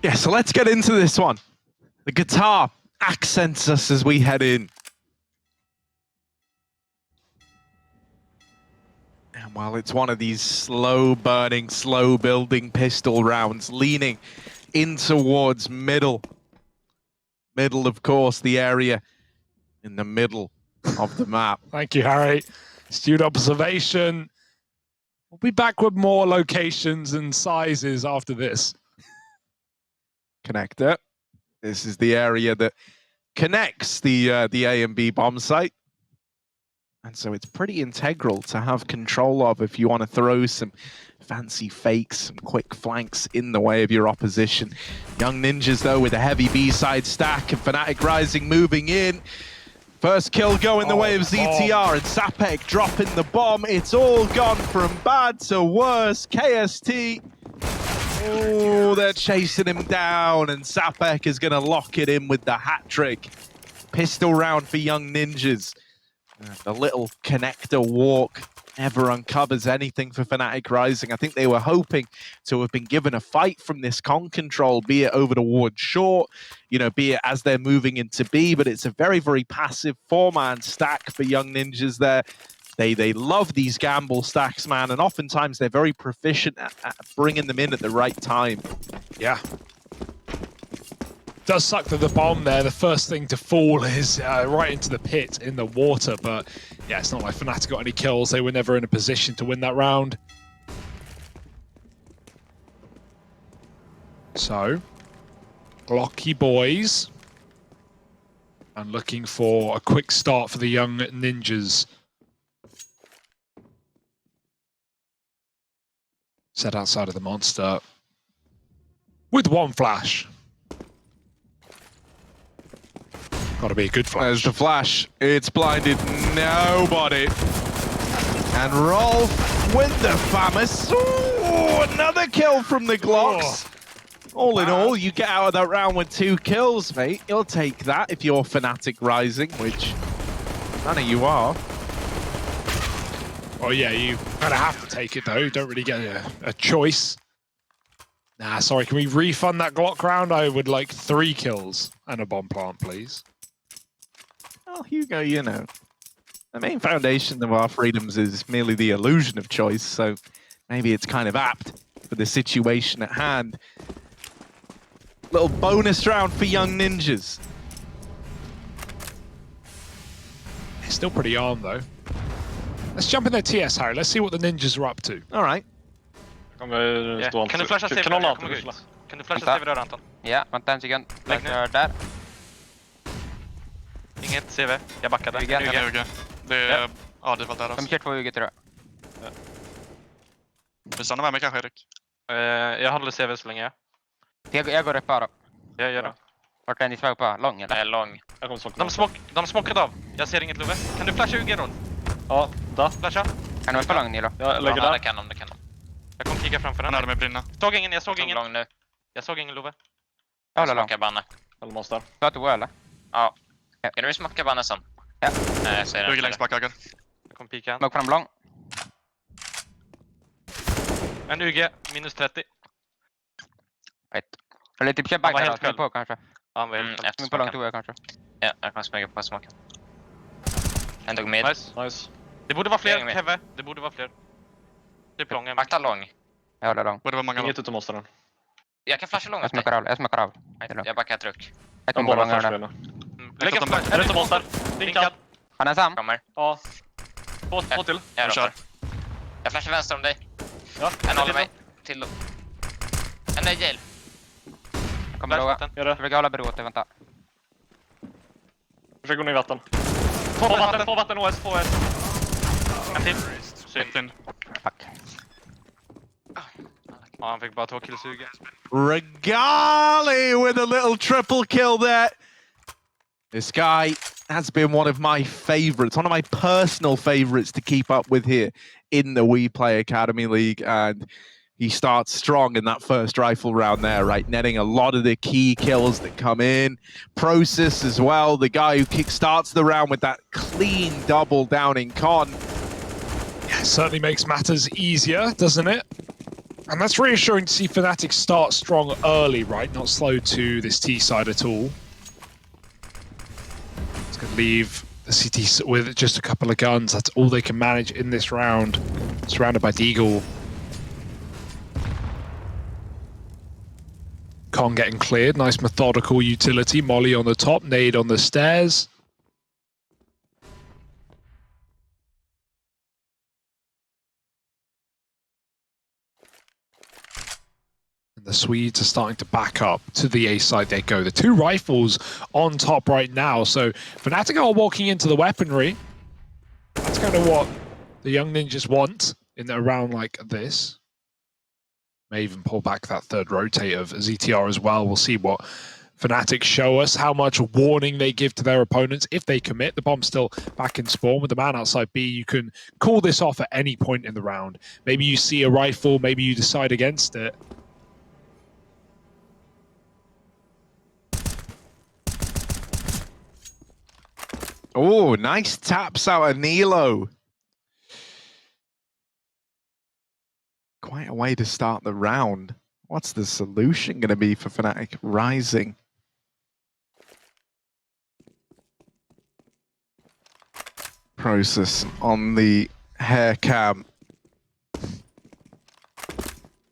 Yeah, so let's get into this one. The guitar accents us as we head in. And while it's one of these slow-burning, slow-building pistol rounds, leaning in towards middle. Middle, of course, the area in the middle of the map. Thank you, Harry. Astute observation. We'll be back with more locations and sizes after this. Connector. This is the area that connects the A and B bomb site. And so it's pretty integral to have control of if you want to throw some fancy fakes, some quick flanks in the way of your opposition. Young Ninjas, though, with a heavy B-side stack, and Fnatic Rising moving in. First kill going the way of ZTR, and Sapek dropping the bomb. It's all gone from bad to worse. KST, oh, they're chasing him down, and Sapek is going to lock it in with the hat trick. Pistol round for Young Ninjas. The little connector walk never uncovers anything for Fnatic Rising. I think they were hoping to have been given a fight from this con control, be it over towards short, you know, be it as they're moving into B, but it's a very, very passive four-man stack for Young Ninjas there. They love these gamble stacks, man, and oftentimes they're very proficient at bringing them in at the right time. Yeah. Does suck that the bomb there, the first thing to fall is right into the pit in the water, but yeah, it's not like Fnatic got any kills. They were never in a position to win that round. So, Glocky boys, and looking for a quick start for the Young Ninjas. Set outside of the monster with one flash. Gotta be a good flash. There's the flash. It's blinded nobody. And Rolf with the famous. Ooh, another kill from the Glocks. All in all, you get out of that round with 2 kills, mate. You'll take that if you're Fnatic Rising, which none of you are. Oh yeah, you kind of have to take it though. You don't really get a choice. Nah, sorry, can we refund that Glock round? I would like 3 kills and a bomb plant, please. Well, Hugo, you know, the main foundation of our freedoms is merely the illusion of choice, so maybe it's kind of apt for the situation at hand. Little bonus round for Young Ninjas. They're still pretty armed though. Let's jump in their TS, Harry. Let's see what the Ninjas are up to. All right. Kan du flasha CV? Kan du flasha CV där, Anton? Ja, vänta en sekund. Lägger där. Inget CV. Jag backade. UG. Ja, det var där. De kör 2 UG tror jag. Du stannar med mig kanske, Erik? Jag håller CV så länge. Jag går upp bara. Jag gör det. Vart är ni svag på? Lång eller? Lång. De smockar av. Jag ser inget, Love. Kan du flasha UG, Ron? Ja, där. Flasha. Kan du vara på lång, Nilo? Jag lägger där. Det kan de. Jag kommer kika framför den. Han hade mig brinna. Jag såg ingen. Lång nu. Jag såg ingen, Love. Jag håller lång. Banne. Eller monster. Du har 2 eller? Ja. Kan du smacka banne sen? Ja. Nej, jag säger det. UG längst bak, Agger. Jag kommer pika. Smoke fram lång. En UG, minus 30. Right. Eller typ kör back där, smyg på kanske. Ja, han var helt själv. Smyg på lång 2 kanske. Ja, jag kan smyga på smaken. En tog mid. Nice. Det borde vara fler, Keve. Det borde vara fler. Typ lång. Akta lång. Jag håller lång. Borde vara många. Inget utav monstren. Jag kan flasha lång. Jag smäcker av. Jag backar truck. Jag kommer lång där. Lägg en flash. Är det monster? Vinkad. Han är ensam. Kommer. Ja. 2 till. Jag kör. Jag flashar vänster om dig. Ja. En håller mig. Till. En är jail. Jag kommer låga. Jag försöker hålla beroet, vänta. Försök gå ner i vatten. På vatten, OS. En till. Synd. Fuck. Ja, han fick bara 2 killsuger. Regali with a little triple kill there. This guy has been one of my favorites, one of my personal favorites to keep up with here in the WePlay Academy League. And he starts strong in that first rifle round there, right? Netting a lot of the key kills that come in. Process as well, the guy who kickstarts the round with that clean double down in con. Yeah, certainly makes matters easier, doesn't it? And that's reassuring to see Fnatic start strong early, right? Not slow to this T side at all. It's going to leave the CT with just a couple of guns. That's all they can manage in this round. Surrounded by Deagle. Kong getting cleared. Nice methodical utility. Molly on the top, nade on the stairs. And the Swedes are starting to back up to the A side they go. The 2 rifles on top right now. So Fnatic are walking into the weaponry. That's kind of what the young ninjas want in a round like this. May even pull back that third rotate of ZTR as well. We'll see what Fnatic show us, how much warning they give to their opponents if they commit. The bomb's still back in spawn with the man outside B. You can call this off at any point in the round. Maybe you see a rifle, maybe you decide against it. Oh, nice taps out of Nilo. Quite a way to start the round. What's the solution going to be for Fnatic Rising? Process on the hair cam.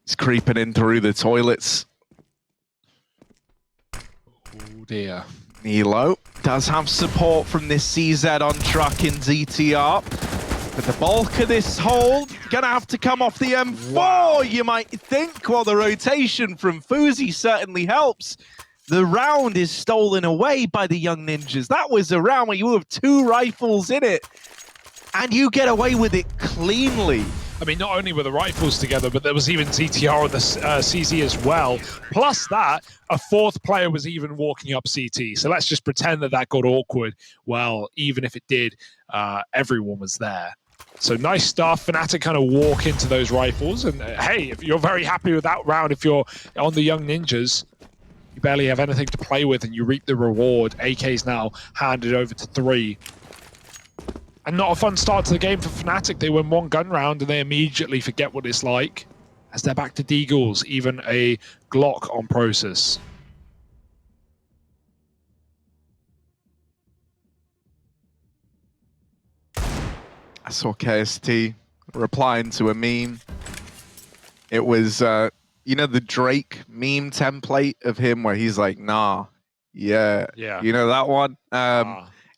It's creeping in through the toilets. Oh dear. Nilo does have support from this CZ on truck in ZTR. But the bulk of this hold gonna have to come off the M4, wow. You might think. Well, the rotation from Fuzi certainly helps. The round is stolen away by the young ninjas. That was a round where you have 2 rifles in it, and you get away with it cleanly. I mean, not only were the rifles together, but there was even ZTR on the CZ as well. Plus that, a 4th player was even walking up CT. So let's just pretend that that got awkward. Well, even if it did, everyone was there. So nice stuff. Fnatic kind of walk into those rifles. And hey, if you're very happy with that round, if you're on the young ninjas, you barely have anything to play with and you reap the reward. AK's now handed over to 3. And not a fun start to the game for Fnatic. They win 1 gun round and they immediately forget what it's like as they're back to Deagles, even a Glock on process. I saw KST replying to a meme. It was, you know, the Drake meme template of him where he's like, nah, yeah. You know that one?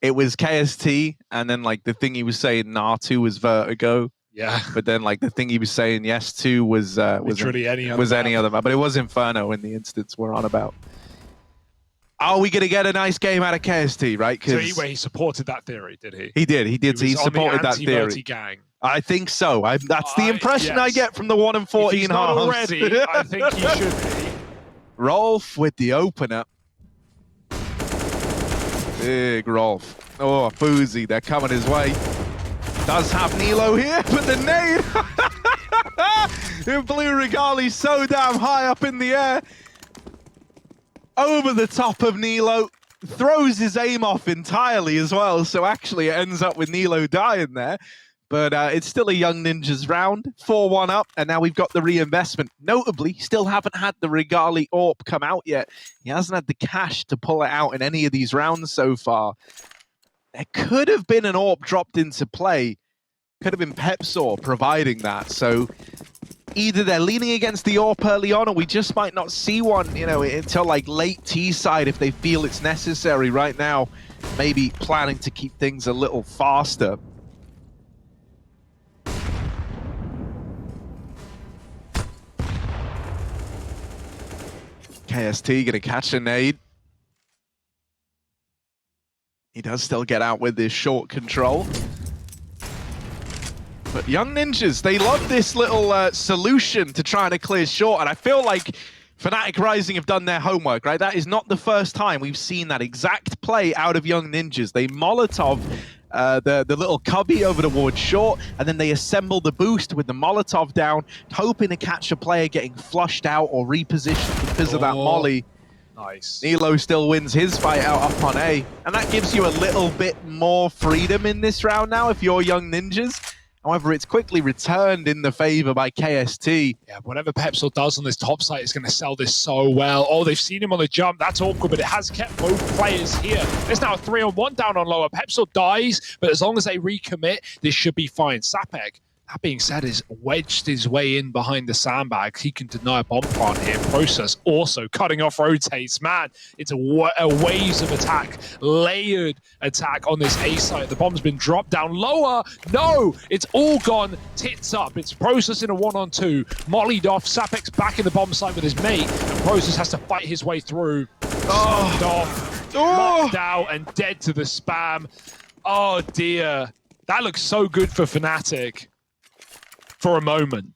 It was KST, and then like the thing he was saying nah to was Vertigo. Yeah. But then like the thing he was saying yes to was literally any other map. But it was Inferno in the instance we're on about. Are we going to get a nice game out of KST, right? So he supported that theory, did he? He did. He supported that theory. Gang. I think so. That's the impression I get from the 1 and 14 if he's not already, I think he should be. Rolf with the opener. Big Rolf. Oh, Fuzi, they're coming his way. Does have Nilo here, but the nade! It blew Regali so damn high up in the air. Over the top of Nilo. Throws his aim off entirely as well, so actually it ends up with Nilo dying there. But it's still a young ninjas round, 4-1 up, and now we've got the reinvestment. Notably, still haven't had the Regali AWP come out yet. He hasn't had the cash to pull it out in any of these rounds so far. There could have been an AWP dropped into play. Could have been Pepsor providing that. So either they're leaning against the AWP early on, or we just might not see one, you know, until like late T side if they feel it's necessary. Right now, maybe planning to keep things a little faster. KST gonna catch a nade. He does still get out with this short control. But young ninjas, they love this little solution to trying to clear short, and I feel like Fnatic Rising have done their homework, right? That is not the first time we've seen that exact play out of young ninjas. They Molotov the little cubby over towards short, and then they assemble the boost with the Molotov down, hoping to catch a player getting flushed out or repositioned because of that molly. Nice. Nilo still wins his fight out up on A, and that gives you a little bit more freedom in this round now if you're young ninjas. However, it's quickly returned in the favor by KST. Yeah, whatever Pepsol does on this top site is going to sell this so well. Oh, they've seen him on the jump. That's awkward, but it has kept both players here. There's now a 3-on-1 down on lower. Pepsol dies, but as long as they recommit, this should be fine. Sapek, that being said, is wedged his way in behind the sandbags. He can deny a bomb plant here. Process also cutting off rotates. Man, it's a waves of attack, layered attack on this A site. The bomb's been dropped down lower. No, it's all gone tits up. It's Process in a 1-on-2. Mollied off. Sapek's back in the bomb site with his mate. And Process has to fight his way through. Knocked off, knocked out, and dead to the spam. Oh dear. That looks so good for Fnatic. For a moment.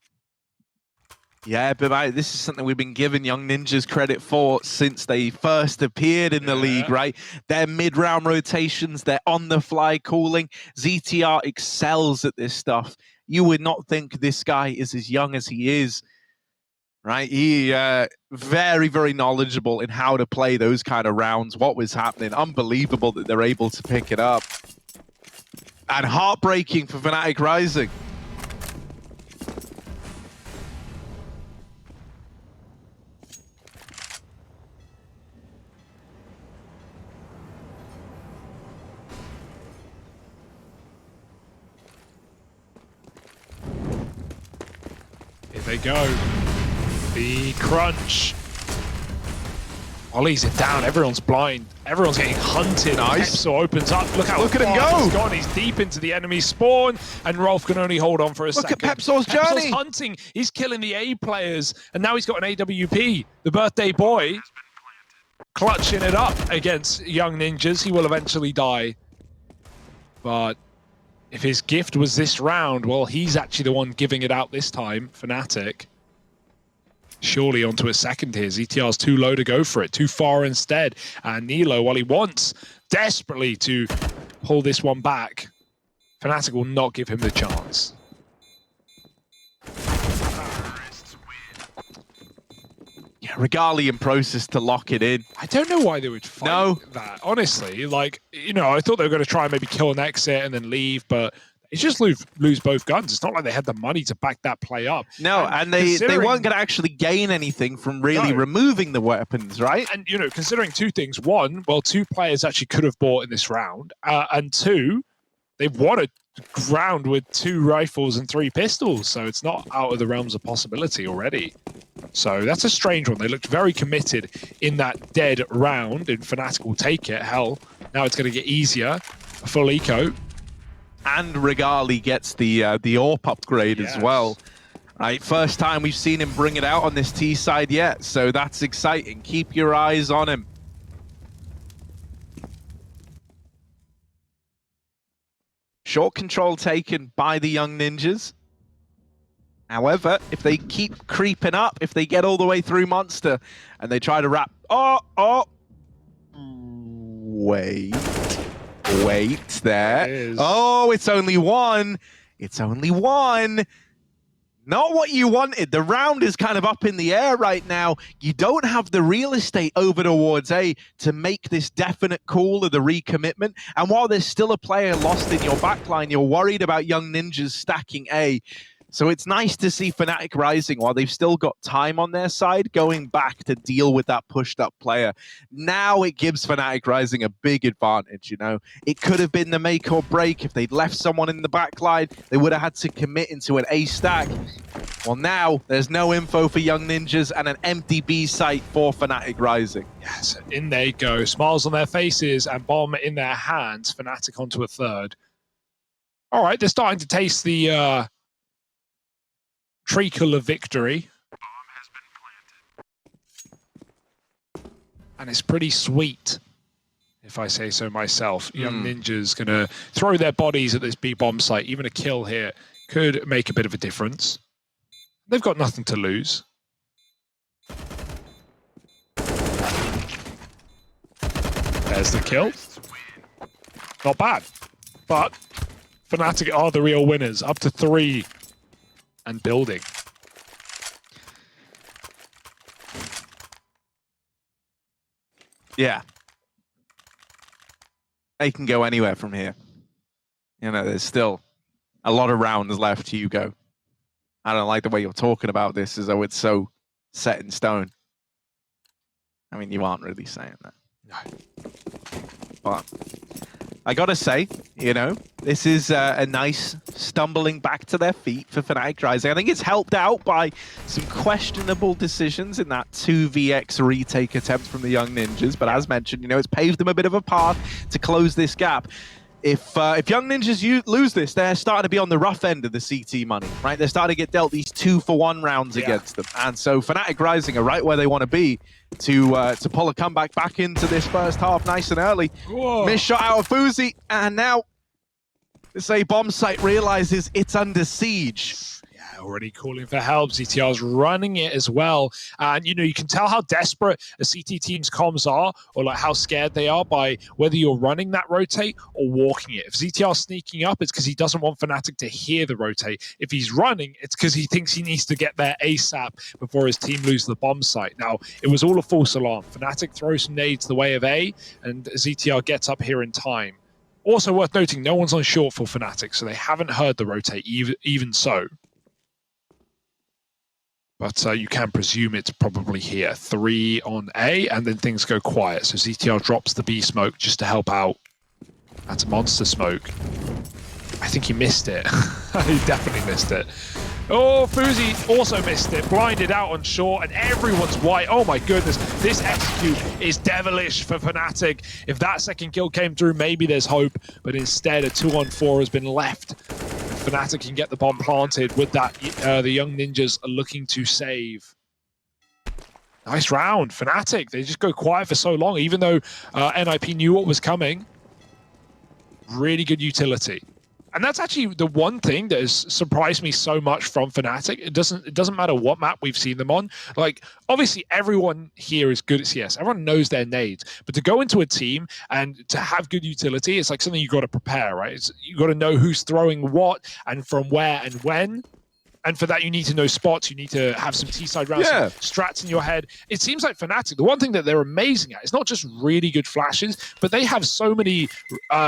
Yeah, but mate, this is something we've been giving Young Ninjas credit for since they first appeared in the league, right? Their mid-round rotations, their on-the-fly calling. ZTR excels at this stuff. You would not think this guy is as young as he is, right? He very, very knowledgeable in how to play those kind of rounds, what was happening. Unbelievable that they're able to pick it up. And heartbreaking for Fnatic Rising. Here they go. The crunch. Ollie's it down. Everyone's blind. Everyone's getting hunted. Nice. Pepsol opens up. Look at him go. He's gone. He's deep into the enemy spawn, and Rolf can only hold on for a second. Look at Pepsol's journey. Pepsol's hunting. He's killing the A players, and now he's got an AWP. The birthday boy clutching it up against Young Ninjas. He will eventually die. But if his gift was this round, well, he's actually the one giving it out this time, Fnatic. Surely onto a second here. ZTR's too low to go for it, too far instead. And Nilo, while he wants desperately to pull this one back, Fnatic will not give him the chance. Yeah, Regalian Process to lock it in. I don't know why they would fight that, honestly. Like, you know, I thought they were going to try and maybe kill an exit and then leave, but it's just lose both guns. It's not like they had the money to back that play up. No, and they weren't going to actually gain anything from really removing the weapons, right? And, you know, considering two things. One, well, two players actually could have bought in this round. And two, they've won a round with 2 rifles and 3 pistols. So it's not out of the realms of possibility already. So that's a strange one. They looked very committed in that dead round, and Fnatic will take it. Hell, now it's going to get easier. A full eco. And Regali gets the AWP upgrade as well. Right, first time we've seen him bring it out on this T side yet, so that's exciting. Keep your eyes on him. Short control taken by the Young Ninjas. However, if they keep creeping up, if they get all the way through Monster, and they try to wrap... Wait there. Oh, it's only one. It's only one. Not what you wanted. The round is kind of up in the air right now. You don't have the real estate over towards A to make this definite call of the recommitment. And while there's still a player lost in your backline, you're worried about Young Ninjas stacking A. So it's nice to see Fnatic Rising, while they've still got time on their side, going back to deal with that pushed up player. Now it gives Fnatic Rising a big advantage, you know. It could have been the make or break. If they'd left someone in the backline, they would have had to commit into an A stack. Well, now there's no info for Young Ninjas and an empty B site for Fnatic Rising. Yes, in they go. Smiles on their faces and bomb in their hands. Fnatic onto a third. All right, they're starting to taste the... treacle of victory. And it's pretty sweet, if I say so myself. Young Ninjas gonna throw their bodies at this B bomb site. Even a kill here could make a bit of a difference. They've got nothing to lose. There's the kill. Not bad. But Fnatic are the real winners. Up to 3 and building. Yeah. They can go anywhere from here. You know, there's still a lot of rounds left, Hugo. I don't like the way you're talking about this as though it's so set in stone. I mean, you aren't really saying that. No. But I gotta say, you know, this is a nice stumbling back to their feet for Fnatic Rising. I think it's helped out by some questionable decisions in that 2vx retake attempt from the Young Ninjas. But as mentioned, you know, it's paved them a bit of a path to close this gap. If Young Ninjas lose this, they're starting to be on the rough end of the CT money, right? They're starting to get dealt these 2-for-1 rounds against them. And so Fnatic Rising are right where they want to be to pull a comeback back into this first half nice and early. Whoa. Missed shot out of Fuzi, and now this A bomb site realizes it's under siege. Yeah, already calling for help. ZTR's running it as well. And, you know, you can tell how desperate a CT team's comms are, or like how scared they are by whether you're running that rotate or walking it. If ZTR's sneaking up, it's because he doesn't want Fnatic to hear the rotate. If he's running, it's because he thinks he needs to get there ASAP before his team lose the bomb site. Now, it was all a false alarm. Fnatic throws some nades the way of A, and ZTR gets up here in time. Also worth noting, no one's on short for Fnatic, so they haven't heard the rotate, even so. But you can presume it's probably here. 3 on A, and then things go quiet. So ZTR drops the B smoke just to help out. That's a monster smoke. I think he missed it. He definitely missed it. Oh, Fuzi also missed it. Blinded out on short, and everyone's white. Oh my goodness. This execute is devilish for Fnatic. If that second kill came through, maybe there's hope. But instead, a 2-on-4 has been left. Fnatic can get the bomb planted. With that, the Young Ninjas are looking to save. Nice round. Fnatic, they just go quiet for so long, even though NIP knew what was coming. Really good utility. And that's actually the one thing that has surprised me so much from Fnatic. It doesn't matter what map we've seen them on. Like, obviously, everyone here is good at CS. Everyone knows their nades. But to go into a team and to have good utility, it's like something you got to prepare, right? You got to know who's throwing what and from where and when. And for that, you need to know spots. You need to have some T-side rounds, some strats in your head. It seems like Fnatic, the one thing that they're amazing at is not just really good flashes, but they have so many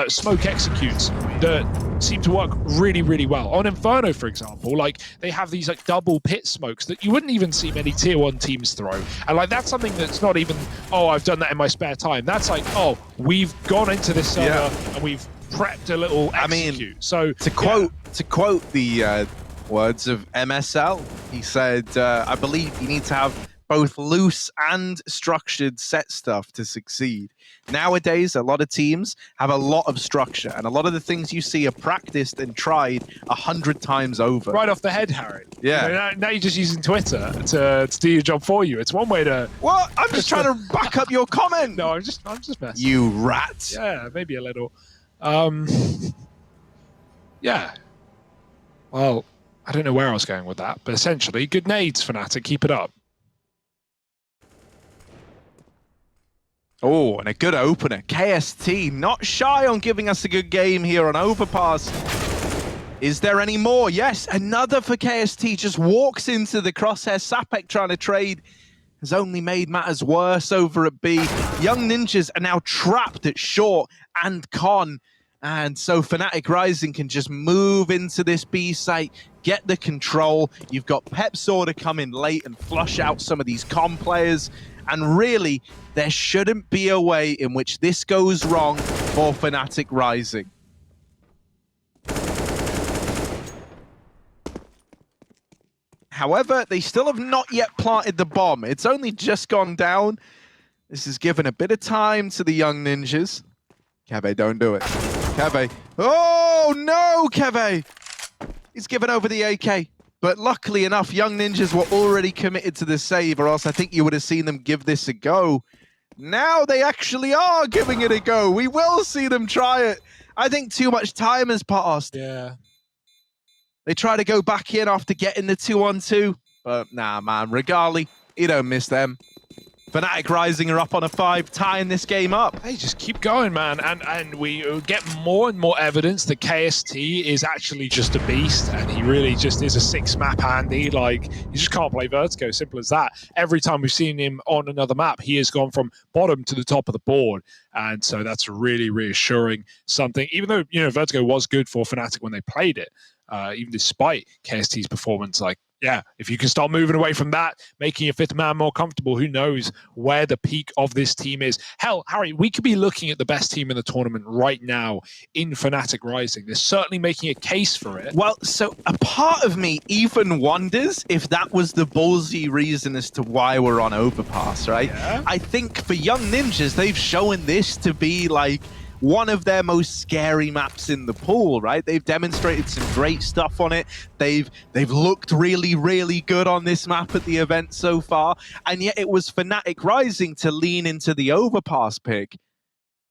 smoke executes that seem to work really, really well. On Inferno, for example, like they have these like double pit smokes that you wouldn't even see many tier 1 teams throw. And like that's something that's not even, oh, I've done that in my spare time. That's like, oh, we've gone into this server and we've prepped a little execute. I mean, so to quote the words of MSL, he said, I believe you need to have both loose and structured set stuff to succeed. Nowadays, a lot of teams have a lot of structure, and a lot of the things you see are practiced and tried 100 times over. Right off the head, Harry. Yeah. You know, now you're just using Twitter to do your job for you. It's one way to... Well, I'm just trying to back up your comment. No, I'm just messing. You rat. Yeah, maybe a little. Yeah. Well, I don't know where I was going with that, but essentially, good nades, Fnatic. Keep it up. Oh, and a good opener. KST not shy on giving us a good game here on Overpass. Is there any more? Yes, another for KST. Just walks into the crosshair. Sapek trying to trade has only made matters worse over at B. Young Ninjas are now trapped at short and con. And so Fnatic Rising can just move into this B site, get the control. You've got Pepsor to come in late and flush out some of these com players. And really, there shouldn't be a way in which this goes wrong for Fnatic Rising. However, they still have not yet planted the bomb. It's only just gone down. This is given a bit of time to the Young Ninjas. Keve, don't do it. Keve. Oh, no, Keve! He's given over the AK. But luckily enough, Young Ninjas were already committed to the save, or else I think you would have seen them give this a go. Now they actually are giving it a go. We will see them try it. I think too much time has passed. Yeah. They try to go back in after getting the 2-on-2. But nah, man, Regali, you don't miss them. Fnatic Rising are up on a 5, tying this game up. Hey, just keep going, man. And we get more and more evidence that KST is actually just a beast, and he really just is a 6-map handy. Like, you just can't play Vertigo, simple as that. Every time we've seen him on another map, he has gone from bottom to the top of the board. And so that's really reassuring something. Even though, you know, Vertigo was good for Fnatic when they played it, even despite KST's performance. Like, yeah, if you can start moving away from that, making your fifth man more comfortable, who knows where the peak of this team is. Hell, Harry, we could be looking at the best team in the tournament right now in Fnatic Rising. They're certainly making a case for it. Well, so a part of me even wonders if that was the ballsy reason as to why we're on Overpass, right? Yeah. I think for Young Ninjas, they've shown this to be like one of their most scary maps in the pool, right? They've demonstrated some great stuff on it. They've looked really, really good on this map at the event so far, and yet it was Fnatic Rising to lean into the Overpass pick.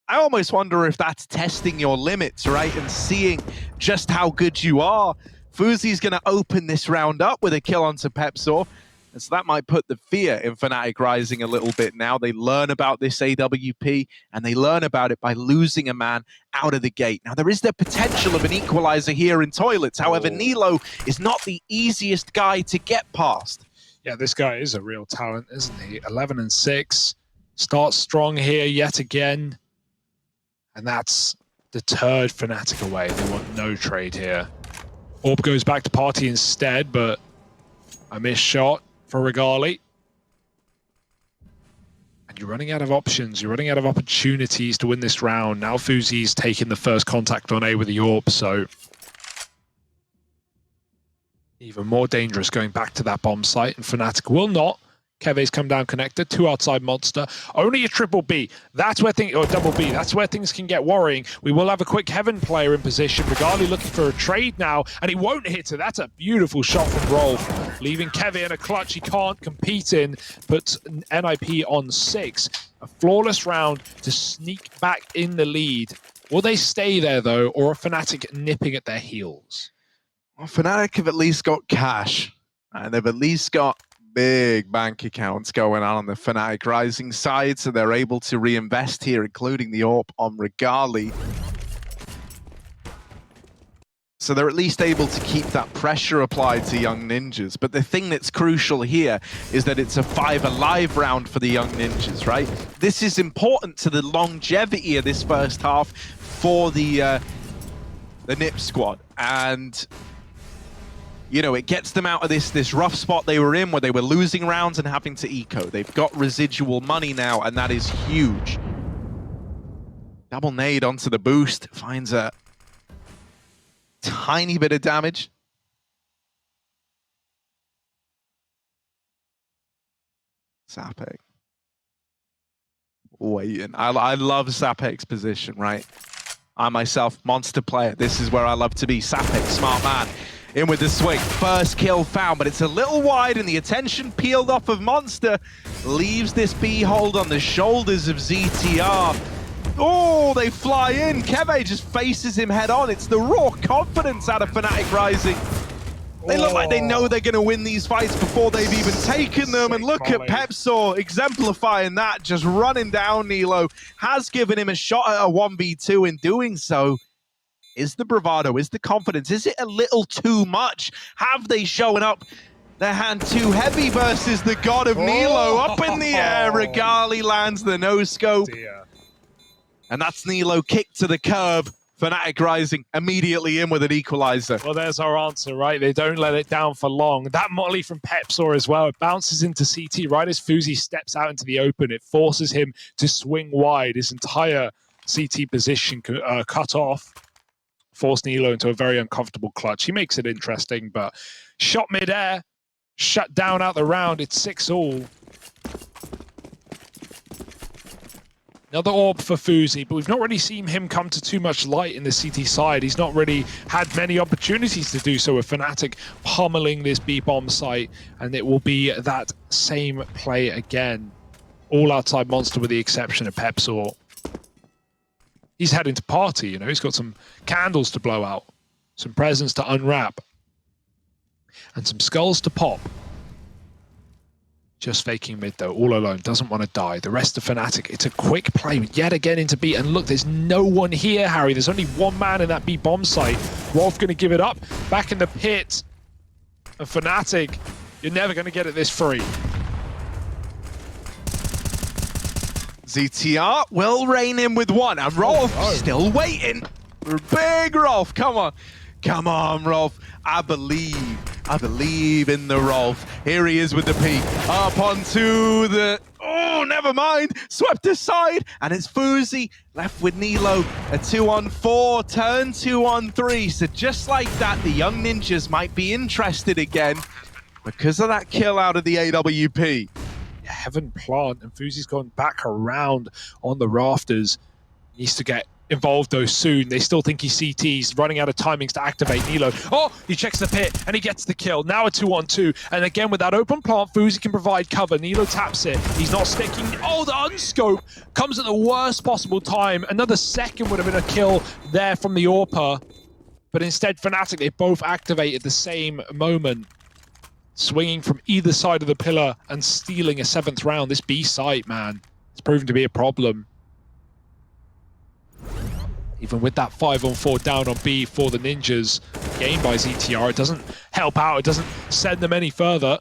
I almost wonder if that's testing your limits, right? And seeing just how good you are. Fuzi's going to open this round up with a kill onto Pepsor. And so that might put the fear in Fnatic Rising a little bit now. They learn about this AWP, and they learn about it by losing a man out of the gate. Now, there is the potential of an equalizer here in Toilets. However, Nilo is not the easiest guy to get past. Yeah, this guy is a real talent, isn't he? 11-6. Starts strong here yet again. And that's deterred Fnatic away. They want no trade here. Orb goes back to party instead, but a missed shot for Regali. And you're running out of options. You're running out of opportunities to win this round. Now Fuzi's taking the first contact on A with the Orb, so even more dangerous going back to that bomb site, and Fnatic will not. Keve's come down connected, 2 outside Monster. Only a triple B. That's where things, or double B. That's where things can get worrying. We will have a quick Heaven player in position. Regali looking for a trade now, and he won't hit it. That's a beautiful shot from Rolf, leaving Keve in a clutch he can't compete in. Puts NIP on 6. A flawless round to sneak back in the lead. Will they stay there though, or are Fnatic nipping at their heels? Well, Fnatic have at least got cash, and they've at least got big bank accounts going on the Fnatic Rising side, so they're able to reinvest here, including the AWP on Regali. So they're at least able to keep that pressure applied to Young Ninjas. But the thing that's crucial here is that it's a 5 alive round for the Young Ninjas, right? This is important to the longevity of this first half for the NIP squad. And you know, it gets them out of this rough spot they were in where they were losing rounds and having to eco. They've got residual money now, and that is huge. Double nade onto the boost, finds a tiny bit of damage. Sapek. Waiting. I love Sapek's position, right? I myself, monster player. This is where I love to be. Sapek, smart man. In with the swing. First kill found, but it's a little wide, and the attention peeled off of Monster leaves this B hold on the shoulders of ZTR. Oh, they fly in. Keve just faces him head on. It's the raw confidence out of Fnatic Rising. They look like they know they're going to win these fights before they've even taken them. And look at Pepsor exemplifying that, just running down Nilo. Has given him a shot at a 1v2 in doing so. Is the bravado, is the confidence, is it a little too much? Have they shown up their hand too heavy versus the god of Nilo? Up in the air, Regali lands the no-scope. And that's Nilo kicked to the curb. Fnatic Rising immediately in with an equalizer. Well, there's our answer, right? They don't let it down for long. That molly from Pepsor as well. It bounces into CT right as Fuzi steps out into the open. It forces him to swing wide. His entire CT position cut off. Force Nilo into a very uncomfortable clutch. He makes it interesting, but shot mid-air, shut down out the round. It's 6-all. Another orb for Fuzi, but we've not really seen him come to too much light in the CT side. He's not really had many opportunities to do so with Fnatic pummeling this B-bomb site, and it will be that same play again. All outside Monster with the exception of Pepsor. He's heading to party, you know, he's got some candles to blow out, some presents to unwrap, and some skulls to pop. Just faking mid though, all alone, doesn't want to die. The rest of Fnatic, it's a quick play yet again into B, and look, there's no one here, Harry. There's only one man in that B bomb site. Rolf gonna give it up, back in the pit. And Fnatic, you're never gonna get it this free. ZTR will rein in with one, and Rolf still waiting. Big Rolf, come on. Come on, Rolf. I believe in the Rolf. Here he is with the peak. Up onto the... Oh, never mind. Swept aside. And it's FURIA left with Nilo. A 2-on-4, turn 2-on-3. So just like that, the young ninjas might be interested again because of that kill out of the AWP. Heaven plant, and FURIA's gone back around on the rafters. He needs to get involved though soon. They still think he's CT. He's running out of timings to activate Nilo. Oh, he checks the pit and he gets the kill. Now a 2-on-2. And again, with that open plant, FURIA can provide cover. Nilo taps it. He's not sticking. Oh, the unscope comes at the worst possible time. Another second would have been a kill there from the AWPer. But instead, Fnatic, they both activate at the same moment. Swinging from either side of the pillar and stealing a 7th round. This B site, man, it's proven to be a problem. Even with that 5-on-4 down on B for the Ninjas, gained by ZTR, it doesn't help out, it doesn't send them any further.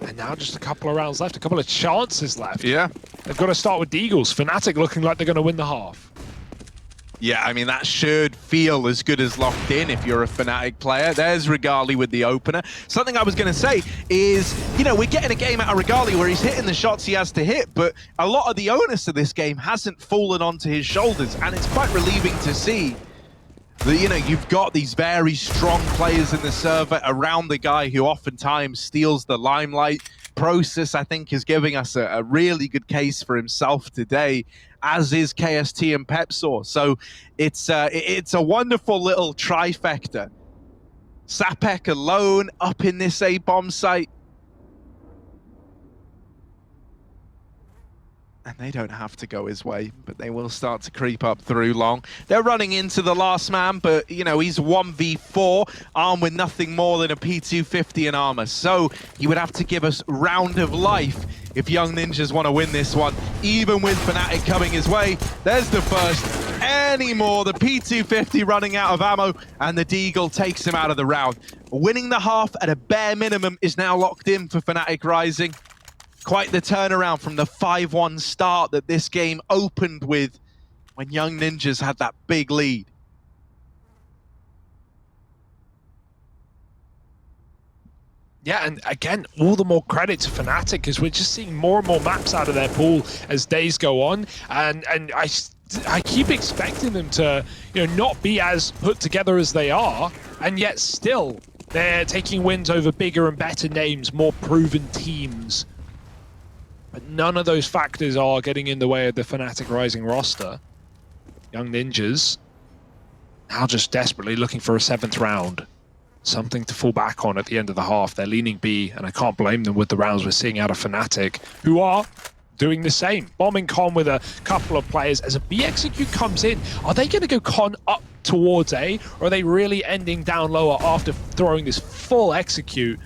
And now just a couple of rounds left, a couple of chances left. Yeah. They've got to start with the Eagles. Fnatic looking like they're going to win the half. Yeah, I mean, that should feel as good as locked in if you're a Fnatic player. There's Regali with the opener. Something I was going to say is, you know, we're getting a game out of Regali where he's hitting the shots he has to hit, but a lot of the onus of this game hasn't fallen onto his shoulders, and it's quite relieving to see that, you know, you've got these very strong players in the server around the guy who oftentimes steals the limelight. Process, I think, is giving us a really good case for himself today, as is KST and Pepsor. So it's a wonderful little trifecta. Sapek alone up in this A-bomb site. And they don't have to go his way, but they will start to creep up through long. They're running into the last man, but, you know, he's 1v4, armed with nothing more than a P250 in armor. So he would have to give us round of life if Young Ninjas want to win this one, even with Fnatic coming his way. There's the first. Any more, the P250 running out of ammo, and the Deagle takes him out of the round. Winning the half at a bare minimum is now locked in for Fnatic Rising. Quite the turnaround from the 5-1 start that this game opened with when Young Ninjas had that big lead. Yeah, and again, all the more credit to Fnatic, because we're just seeing more and more maps out of their pool as days go on, and I keep expecting them to, you know, not be as put together as they are, and yet still they're taking wins over bigger and better names, more proven teams. But none of those factors are getting in the way of the Fnatic Rising roster. Young Ninjas now just desperately looking for a 7th round. Something to fall back on at the end of the half. They're leaning B, and I can't blame them with the rounds we're seeing out of Fnatic, who are doing the same. Bombing con with a couple of players. As a B execute comes in, are they going to go con up towards A, or are they really ending down lower after throwing this full execute?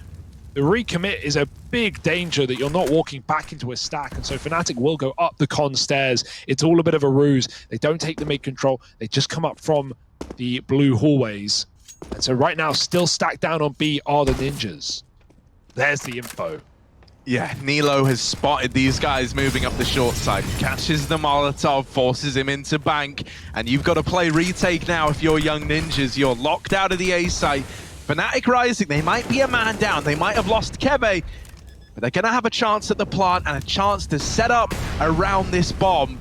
The recommit is a big danger that you're not walking back into a stack, and so Fnatic will go up the con stairs. It's all a bit of a ruse. They don't take the mid control. They just come up from the blue hallways. And so right now, still stacked down on B are the Ninjas. There's the info. Yeah, Nilo has spotted these guys moving up the short side, catches the Molotov, forces him into bank, and you've got to play retake now if you're Young Ninjas. You're locked out of the A site. Fnatic Rising, they might be a man down, they might have lost Kebe, but they're going to have a chance at the plant and a chance to set up around this bomb.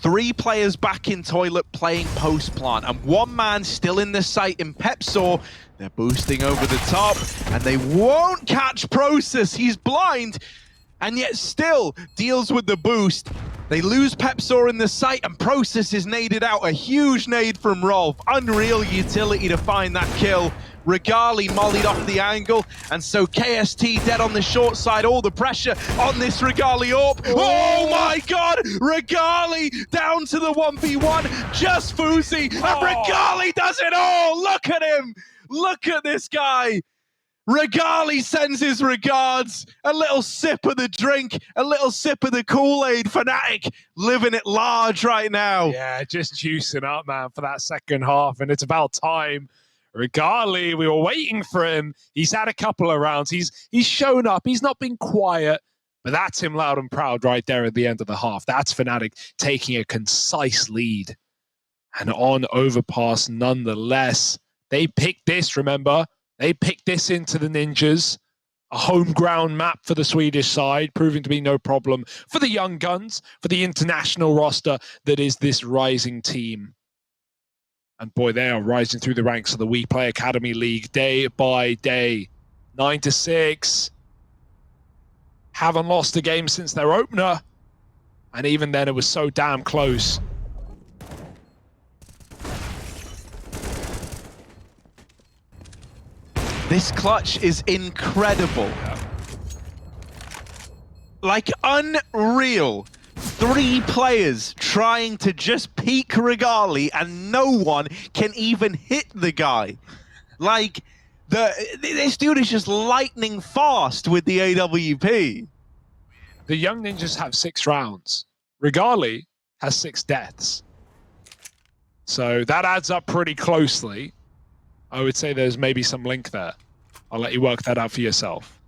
3 players back in toilet playing post-plant, and 1 man still in the site in Pepsor. They're boosting over the top, and they won't catch Process. He's blind, and yet still deals with the boost. They lose Pepsor in the site, and Process is naded out. A huge nade from Rolf. Unreal utility to find that kill. Regali mollied off the angle, and so KST dead on the short side. All the pressure on this Regali AWP. Oh my god! Regali down to the 1v1. Just FURIA, and Regali does it all! Look at him! Look at this guy! Regali sends his regards. A little sip of the drink, a little sip of the Kool-Aid. Fnatic living it large right now. Yeah, just juicing up, man, for that second half, and it's about time. Regali, we were waiting for him. He's had a couple of rounds. He's shown up. He's not been quiet, But that's him loud and proud right there at the end of the half. That's Fnatic taking a concise lead. And on overpass nonetheless. They picked this, remember? They picked this into the Ninjas. A home ground map for the Swedish side, proving to be no problem for the young guns, for the international roster that is this Rising team. And boy, they are rising through the ranks of the WePlay Academy League day by day. 9-6. Haven't lost a game since their opener. And even then, it was so damn close. This clutch is incredible. Like, unreal. 3 players trying to just peek Regali and no one can even hit the guy. Like, this dude is just lightning fast with the AWP. The young Ninjas have 6 rounds. Regali has 6 deaths. So that adds up pretty closely. I would say there's maybe some link there. I'll let you work that out for yourself.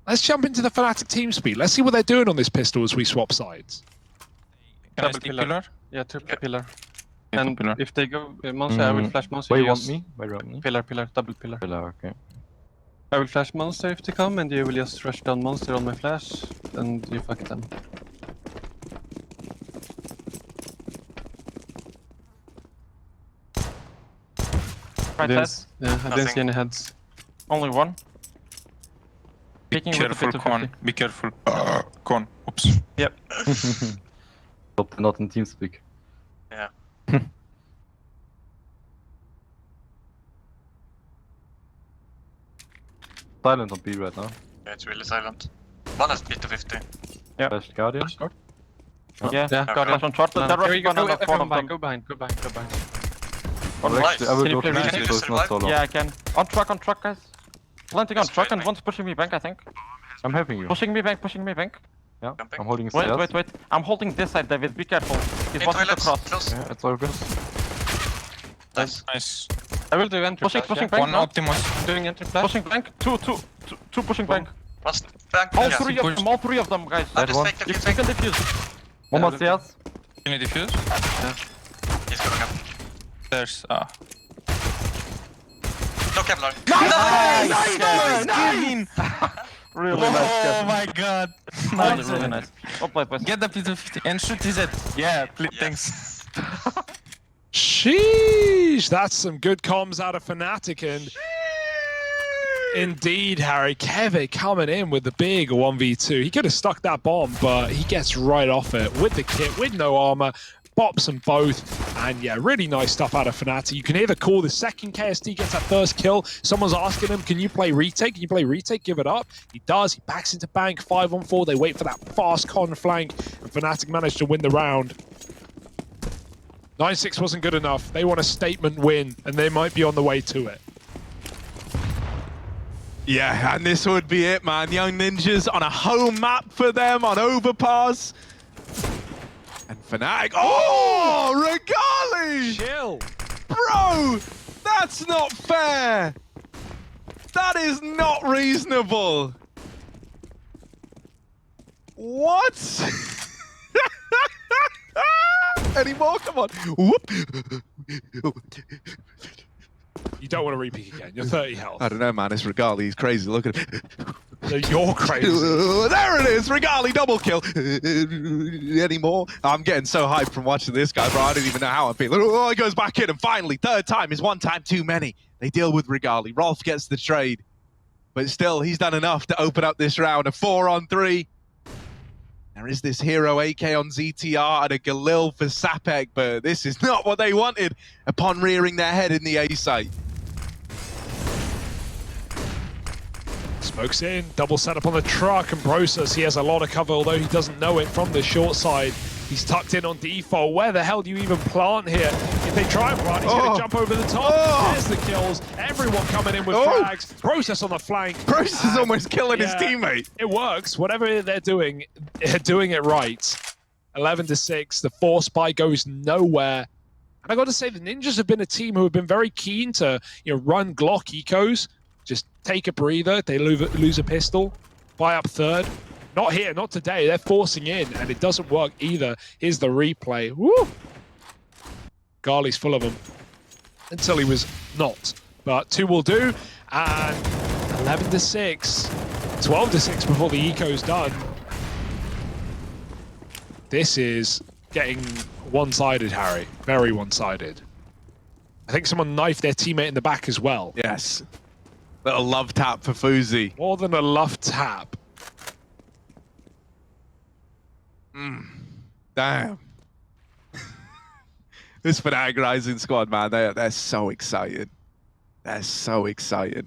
Let's jump into the Fnatic team speed. Let's see what they're doing on this pistol as we swap sides. Double pillar? Yeah, triple pillar. And pillar. If they go monster, I will flash monster. Where you want me? Pillar, double pillar. Pillar, okay. I will flash monster if they come, and you will just rush down monster on my flash, and you fuck them. Right Yes. Yeah, I didn't see any heads. Only one. Be careful, Con. Be careful. Con. Oops. Yep. Not in TeamSpeak. Yeah. Silent on B right now. Yeah, it's really silent. One has 50-50. Yeah. Flash Guardian. Yeah, Okay. Flash on short. No, They're here you rushing go, one go, of them. go behind. Nice. I will Can you go play to Rising? B, so it's not solo. Yeah, I can. On truck, guys. Planting on Just truck wait, and mate. one's pushing me bank, I think. I'm helping you. Pushing me bank. Yeah, Jumping. I'm holding Wait, stairs. wait. I'm holding this side, David. Be careful. He's In watching the toilets. cross. Close. Yeah, it's all good. Nice. Nice. I will do entry Pushing flash, bank One now. Optimus. Doing entry flash. Pushing bank. Two pushing bank. One's back. All Yeah. three of them, guys. That is one. fake, You fake. can defuse. One more stairs. Can you defuse? He's going up. There's No Kevlar. Really nice. Oh my god. Really nice. Well played, boys. Get the P250 and shoot his head. Yeah, please, Yes. thanks. Sheesh, that's some good comms out of Fnatic, and indeed, Harry, Keve coming in with the big 1v2. He could have stuck that bomb, but he gets right off it with the kit, with no armor, bops them both, and yeah, really nice stuff out of Fnatic. You can hear the call, the second KSD gets that first kill. Someone's asking him, can you play retake? Can you play retake? Give it up. He does, he backs into bank, 5-on-4. They wait for that fast con flank, and Fnatic managed to win the round. 9-6 wasn't good enough. They want a statement win, and they might be on the way to it. Yeah, and this would be it, man. Young Ninjas on a home map for them on overpass. And Fnatic. Oh, Regali! Chill. Bro, that's not fair. That is not reasonable. What? Any more? Come on. Whoop. You don't want to repeat again. You're 30 health. I don't know, man. It's Regali. He's crazy. Look at it. So you're crazy. There it is. Regali double kill. Any more? I'm getting so hyped from watching this guy, bro. I don't even know how I'm feeling. Oh, he goes back in, and finally, third time is one time too many. They deal with Regali. Rolf gets the trade. But still, he's done enough to open up this round. A 4-on-3. There is this hero AK on ZTR and a Galil for Sapek, but this is not what they wanted upon rearing their head in the A site. Smokes in, double setup on the truck, and Process, he has a lot of cover, although he doesn't know it from the short side. He's tucked in on default. Where the hell do you even plant here? If they try and plant, he's going to jump over the top. There's the kills. Everyone coming in with frags. Process on the flank. Process is almost killing his teammate. It works. Whatever they're doing it right. 11-6. The force spy goes nowhere. And I got to say, the Ninjas have been a team who have been very keen to run Glock ecos. Just take a breather. They lose a pistol. Buy up third. Not here, not today. They're forcing in, and it doesn't work either. Here's the replay. Woo! Garley's full of them. Until he was not. But 2 will do, and 11-6. 12-6 before the eco's done. This is getting one-sided, Harry. Very one-sided. I think someone knifed their teammate in the back as well. Yes. Little love tap for Fuzi. More than a love tap. Damn. This Fnatic Rising squad, man, they're so excited. They're so excited.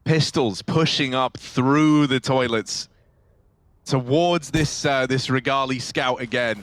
Pistols pushing up through the toilets towards this this Regali scout again.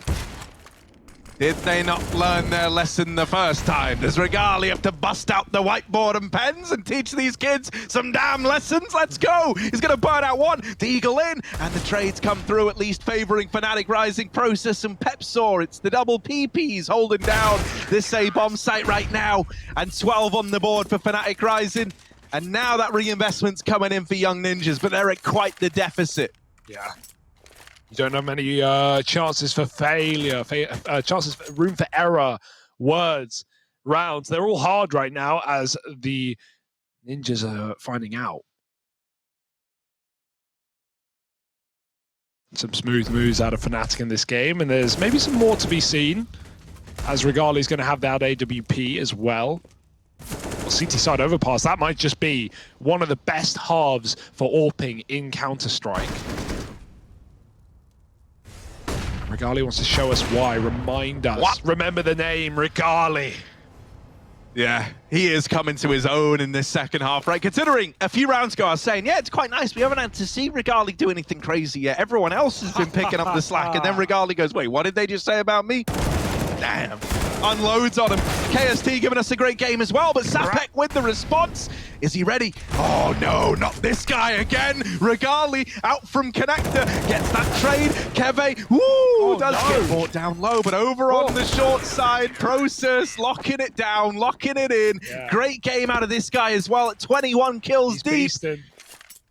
Did they not learn their lesson the first time? Does Regali have to bust out the whiteboard and pens and teach these kids some damn lessons? Let's go! He's going to burn out one. The Eagle in, and the trades come through, at least favoring Fnatic Rising, Process and Pepsor. It's the double PPs holding down this A-bomb site right now, and 12 on the board for Fnatic Rising. And now that reinvestment's coming in for Young Ninjas, but they're at quite the deficit. Yeah. You don't have many chances for failure, chances for room for error, words, rounds. They're all hard right now as the Ninjas are finding out. Some smooth moves out of Fnatic in this game, and there's maybe some more to be seen as Regali's going to have that AWP as well. CT side overpass, that might just be one of the best halves for AWPing in Counter-Strike. Regali wants to show us why, remind us. What? Remember the name, Regali. Yeah, he is coming to his own in this second half, right? Considering a few rounds ago I was saying, yeah, it's quite nice. We haven't had to see Regali do anything crazy yet. Everyone else has been picking up the slack, and then Regali goes, wait, what did they just say about me? Damn. Unloads on him. KST giving us a great game as well, but Sapek with the response. Is he ready? Oh no, not this guy again. Regali out from connector, gets that trade. Keve, does get brought down low, but over on the short side, Process locking it down, locking it in. Yeah. Great game out of this guy as well at 21 kills He's deep. beasting.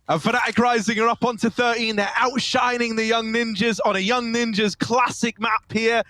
And Fnatic Rising are up onto 13. They're outshining the Young Ninjas on a Young Ninjas classic map here.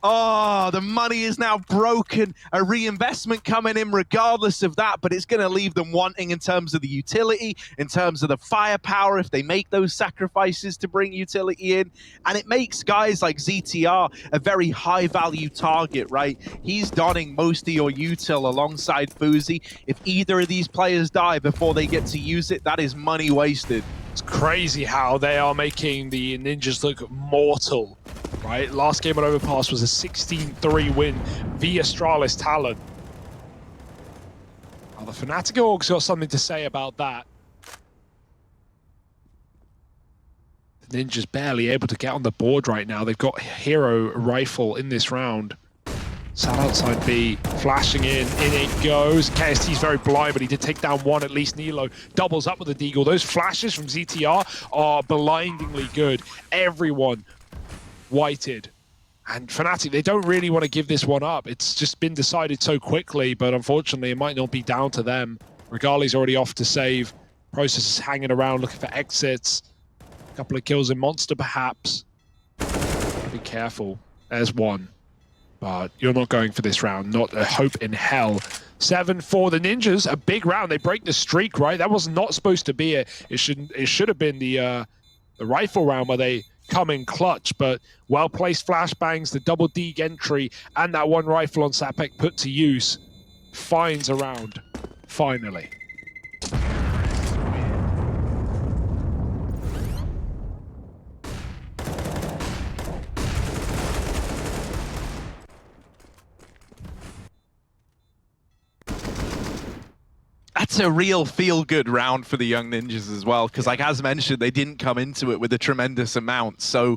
Oh, the money is now broken. A reinvestment coming in regardless of that, but it's going to leave them wanting in terms of the utility, in terms of the firepower if they make those sacrifices to bring utility in. And it makes guys like ZTR a very high-value target, right? He's donning most of your util alongside Fuzi. If either of these players die before they get to use it, that is money wasted. It's crazy how they are making the Ninjas look mortal, right? Last game on Overpass was a 16-3 win via Astralis Talent. Well, the Fnatic Org's got something to say about that. The Ninjas barely able to get on the board right now. They've got Hero Rifle in this round. Sat outside B, flashing in it goes. KST's very blind, but he did take down one, at least Nilo doubles up with the deagle. Those flashes from ZTR are blindingly good. Everyone whited. And Fnatic, they don't really want to give this one up. It's just been decided so quickly, but unfortunately it might not be down to them. Regali's already off to save. Process is hanging around looking for exits. A couple of kills in Monster perhaps. Be careful. There's one. But you're not going for this round. Not a hope in hell. 7 for the Ninjas. A big round. They break the streak, right? That was not supposed to be it. It should have been the rifle round where they come in clutch. But well-placed flashbangs, the double D entry, and that one rifle on Sapek put to use. Finds a round. Finally. That's a real feel-good round for the Young Ninjas as well, because like as mentioned, they didn't come into it with a tremendous amount. So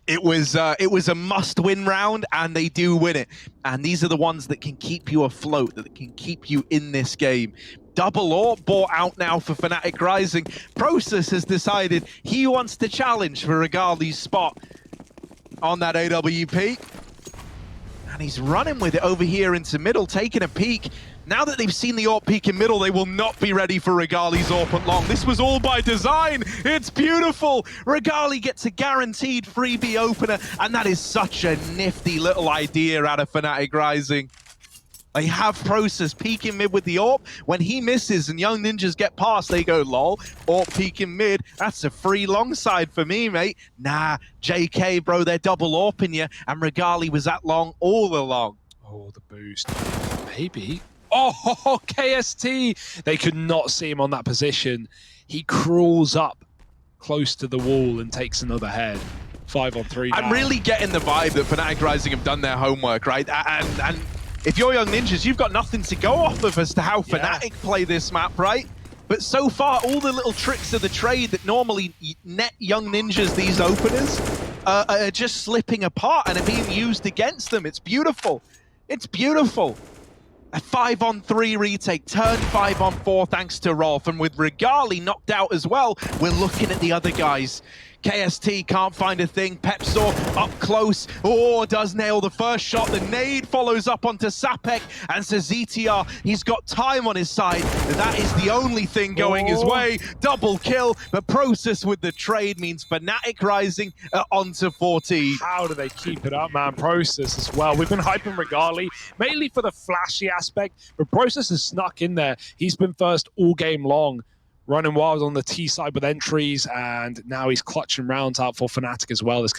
it was a must-win round, and they do win it. And these are the ones that can keep you afloat, that can keep you in this game. Double AWP bought out now for Fnatic Rising. Process has decided he wants to challenge for Regali's spot on that AWP. And he's running with it over here into middle, taking a peek. Now that they've seen the AWP peek in middle, they will not be ready for Regali's AWP at long. This was all by design. It's beautiful. Regali gets a guaranteed freebie opener, and that is such a nifty little idea out of Fnatic Rising. They have Process peeking mid with the AWP. When he misses and Young Ninjas get past, they go, lol, AWP peeking mid. That's a free long side for me, mate. Nah, JK, bro, they're double AWPing you, and Regali was at long all along. Oh, the boost. Maybe. Oh, KST! They could not see him on that position. He crawls up close to the wall and takes another head. 5 on 3 now. I'm really getting the vibe that Fnatic Rising have done their homework, right? And if you're Young Ninjas, you've got nothing to go off of as to how Fnatic play this map, right? But so far, all the little tricks of the trade that normally net Young Ninjas these openers are just slipping apart and are being used against them. It's beautiful. It's beautiful. A 5 on 3 retake, turn 5 on 4 thanks to Rolf. And with Regali knocked out as well, we're looking at the other guys. KST can't find a thing. Pepsor up close. Oh, does nail the first shot. The nade follows up onto Sapek. And so ZTR, he's got time on his side. That is the only thing going his way. Double kill. But Process with the trade means Fnatic Rising onto 14. How do they keep it up, man? Process as well. We've been hyping Regali, mainly for the flashy aspect. But Process has snuck in there. He's been first all game long. Running wild on the T side with entries, and now he's clutching rounds out for Fnatic as well. This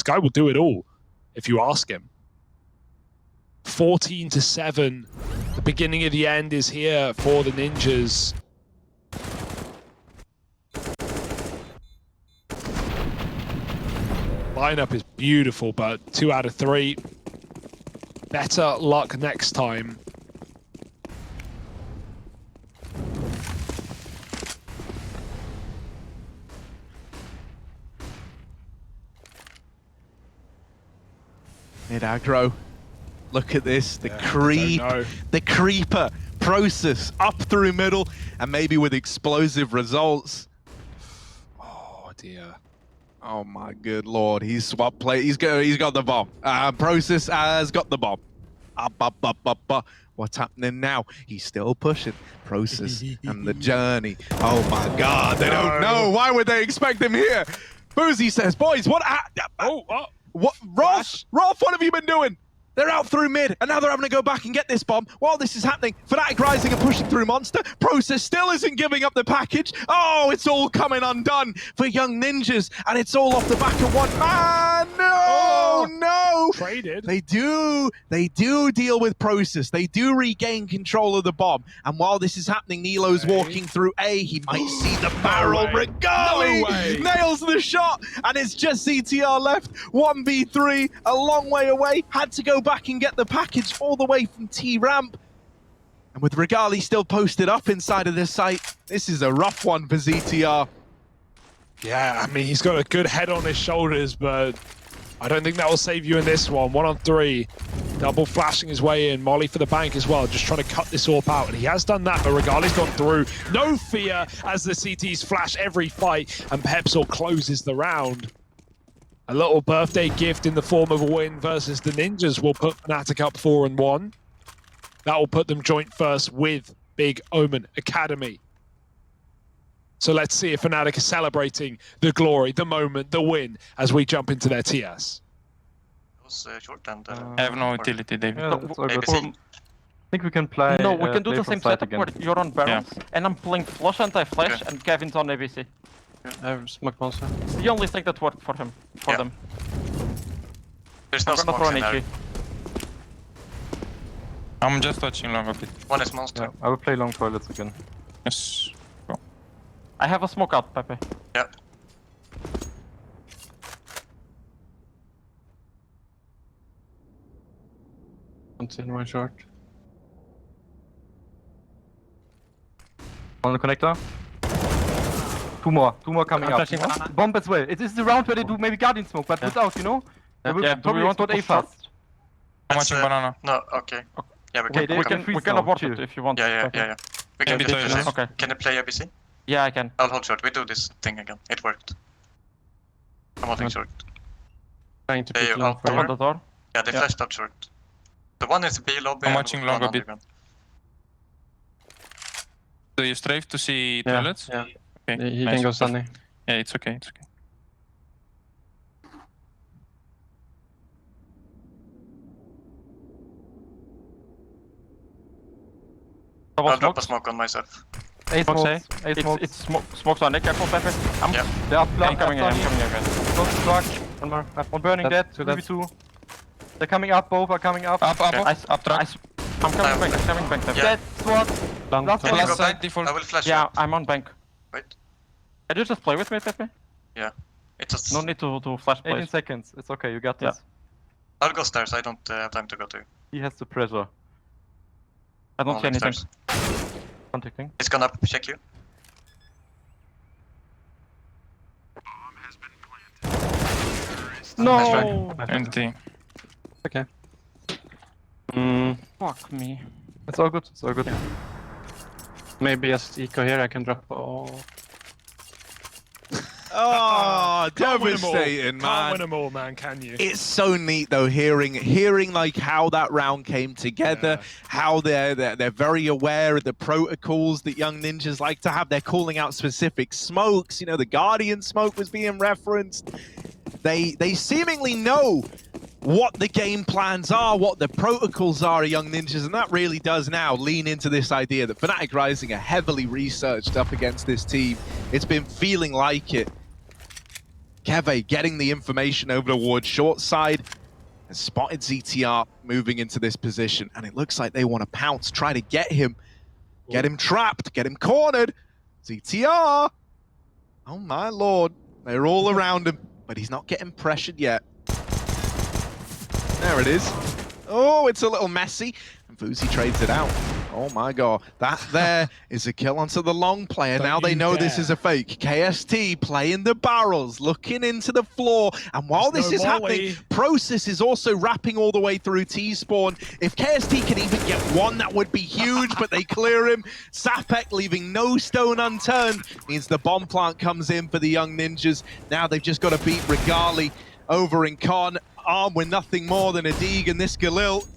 guy will do it all, if you ask him. 14-7. The beginning of the end is here for the Ninjas. Lineup is beautiful, but 2 out of 3. Better luck next time. Mid aggro. Look at this. The creeper Process up through middle, and maybe with explosive results. Oh dear. Oh my good lord. He's swap play. He's got the bomb. Process has got the bomb. Up. What's happening now? He's still pushing. Process and the journey. Oh my god. They don't know. Why would they expect him here? Boozy says, boys, what? What, Rolf, what have you been doing? They're out through mid, and now they're having to go back and get this bomb. While this is happening, Fnatic Rising are pushing through Monster. Process still isn't giving up the package. Oh, it's all coming undone for Young Ninjas, and it's all off the back of one man. No! Traded. They do deal with Process. They do regain control of the bomb. And while this is happening, Nilo's walking through A. He might see the barrel. Regali nails the shot, and it's just CTR left. 1v3, a long way away. Had to go back and get the package all the way from T-Ramp. And with Regali still posted up inside of this site, this is a rough one for ZTR. Yeah, I mean, he's got a good head on his shoulders, but I don't think that will save you in this one. 1 on 3. Double flashing his way in. Molly for the bank as well, just trying to cut this AWP out. And he has done that, but Regali's gone through. No fear as the CTs flash every fight, and Pepsor closes the round. A little birthday gift in the form of a win versus the Ninjas will put Fnatic up 4-1. That will put them joint first with Big Omen Academy. So let's see if Fnatic is celebrating the glory, the moment, the win as we jump into their TS. I have no utility, David. Yeah, that's all good. I think we can play. No, we can do play the from same side setup again. where you're on barrels, and I'm playing flush anti-flash, and Kevin's on ABC. I have smoke monster. It's the only thing that worked for him, them. There's no I'm gonna throw an HG. I'm just touching long a bit. One is monster. Yeah, I will play long toilets again. Yes. Go. I have a smoke out, Pepe. Yeah. Don't see anyone short. On the connector. Two more coming up. Bomb as well. It is the round where they do maybe Guardian smoke, but without, you know? Yeah, do we want to A fast? I'm watching banana. No, okay. Yeah, we Okay, can. We can abort it if you want. Yeah. We can Maybe do try this. this. Okay. Can you play ABC? Yeah, I can. I'll hold short. We do this thing again. It worked. I'm holding short. Trying to They pick out long door. On the door. Yeah, they flashed out short. The one is B lobby. I'm and watching one long a bit. underground. Do you strafe to see Yeah, toilets? yeah. Okay. He can go sunny. Yeah, it's okay. It's okay. I'll drop a smoke on myself. A Smoke smokes. say. A smokes. It's smoke's on it. Careful, Pepe. They are I'm coming here. I'm coming here, guys. Close to truck. One more. One burning dead. That's- 2v2. They're coming up. Both are coming up. Up. Up truck. I'm coming back. I'm coming back. Yeah. Dead. SWAT. Long. Last Can one. you go side back? default. I will flash Yeah, you. I'm on bank. Wait. Can you just play with me, Pepe? It's just... No need to flash 18 plays. seconds. It's okay. You got Yeah. this. I'll go stairs. I don't have time to go to. He has the pressure. I don't see anything. Stairs. Contacting. He's gonna check you. No! Empty. Okay. Mm, Fuck me. It's all good. It's all good. maybe just eco here. I can drop. Oh. Oh, Can't win 'em all. devastating, Can't man. win them all, man, can you? It's so neat though, hearing like how that round came together, how they're very aware of the protocols that young ninjas like to have. They're calling out specific smokes. You know, the Guardian smoke was being referenced. They seemingly know what the game plans are, what the protocols are, young ninjas, and that really does now lean into this idea that Fnatic Rising are heavily researched up against this team. It's been feeling like it. Keve getting the information over towards short side has spotted ZTR moving into this position, and it looks like they want to pounce, try to get him trapped, get him cornered. ZTR, oh my lord, they're all around him, but he's not getting pressured yet. There it is. Oh, it's a little messy, and Fuzi trades it out. Oh my god, that there is a kill onto the long player. Now they know this is a fake. KST playing the barrels, looking into the floor, and while this is happening, Process is also wrapping all the way through T-spawn. If KST can even get one, that would be huge, but they clear him. Sapek leaving no stone unturned, means the bomb plant comes in for the young ninjas. Now they've just got to beat Regali over in Con, armed with nothing more than a Deeg, and this Galil